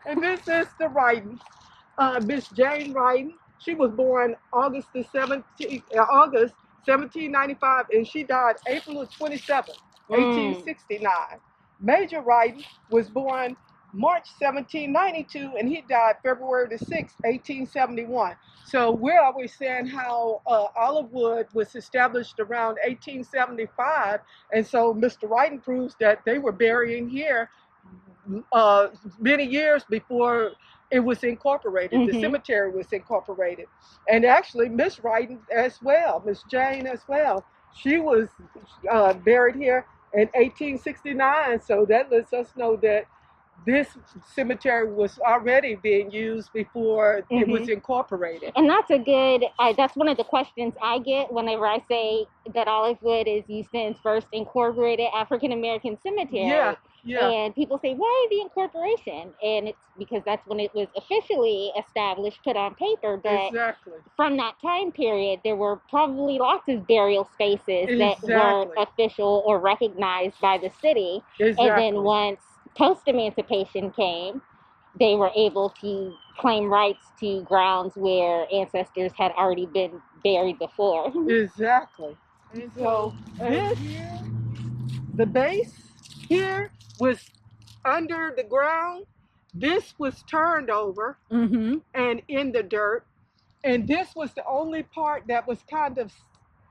And this is the Righton, Miss Jane Righton. She was born August 1795, and she died April 27th, Mm. 1869. Major Righton was born March 1792, and he died February the 6th, 1871. So we're always saying how Olivewood was established around 1875, and so Mr. Righton proves that they were burying here uh, many years before it was incorporated. The cemetery was incorporated, and actually Miss Righton as well, Miss Jane as well. She was buried here in 1869, so that lets us know that this cemetery was already being used before it was incorporated. And that's one of the questions I get whenever I say that Olivewood is Houston's first incorporated African American cemetery. Yeah, yeah. And people say, why the incorporation? And it's because that's when it was officially established, put on paper. But Exactly. from that time period, there were probably lots of burial spaces that weren't official or recognized by the city. Exactly. And then once post-emancipation came, they were able to claim rights to grounds where ancestors had already been buried before. Exactly. And so the base here was under the ground. This was turned over and in the dirt. And this was the only part that was kind of,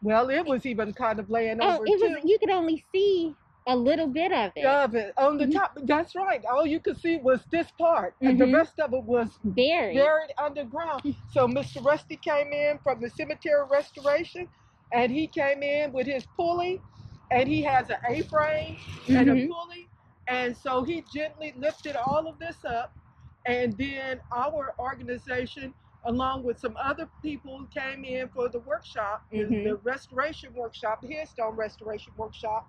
well, it was even kind of laying over too. You could only see a little bit of it. On the top. That's right. All you could see was this part, and the rest of it was buried underground. So Mr. Rusty came in from the cemetery restoration, and he came in with his pulley, and he has an A-frame and a pulley, and so he gently lifted all of this up, and then our organization, along with some other people, came in for the workshop, the restoration workshop, the headstone restoration workshop,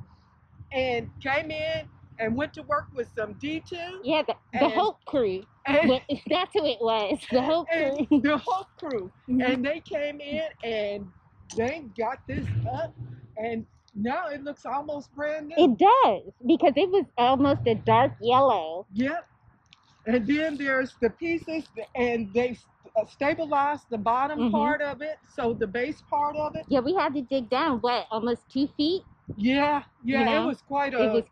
and came in and went to work with some D2. Yeah, the Hope Crew. That's who it was, the Hope Crew. The Hope Crew. And they came in and they got this up, and now it looks almost brand new. It does, because it was almost a dark yellow. Yep. And then there's the pieces, and they stabilized the bottom part of it, so the base part of it. Yeah, we had to dig down, almost 2 feet? Yeah, you know? It was quite a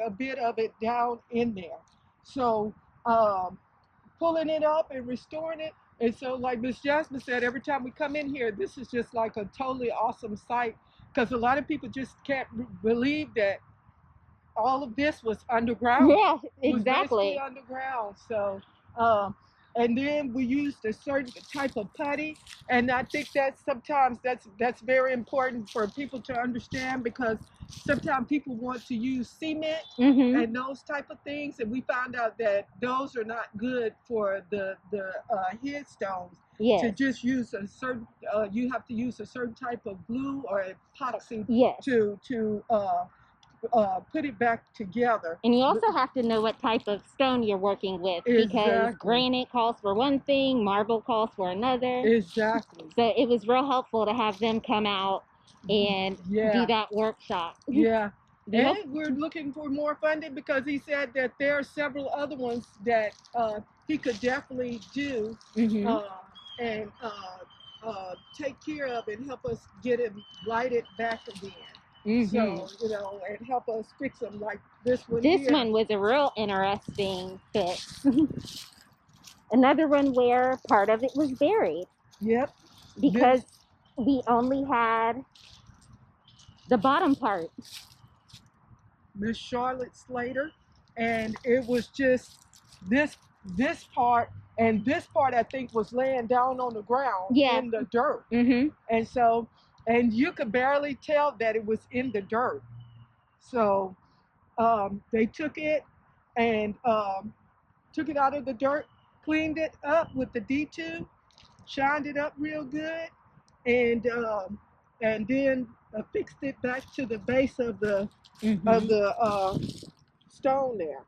bit of it down in there. So pulling it up and restoring it. And so like Miss Jasmine said, every time we come in here, this is just like a totally awesome sight, because a lot of people just can't believe that all of this was underground. Yeah, exactly. It was basically underground. So and then we used a certain type of putty, and I think that sometimes that's very important for people to understand, because sometimes people want to use cement and those type of things, and we found out that those are not good for the headstones. Yes. To just use a certain, you have to use a certain type of glue or epoxy to put it back together. And you also have to know what type of stone you're working with, because granite calls for one thing, marble calls for another. Exactly. So it was real helpful to have them come out and do that workshop. Yeah. And we're looking for more funding, because he said that there are several other ones that he could definitely do and take care of and help us get him lighted back again. So, and help us fix them, like this one. This one was a real interesting fix. Another one where part of it was buried. Yep. Because we only had the bottom part. Miss Charlotte Slater, and it was just this part, and this part I think was laying down on the ground in the dirt. And so, and you could barely tell that it was in the dirt. So they took it and took it out of the dirt, cleaned it up with the D2, shined it up real good, and then fixed it back to the base of the stone there.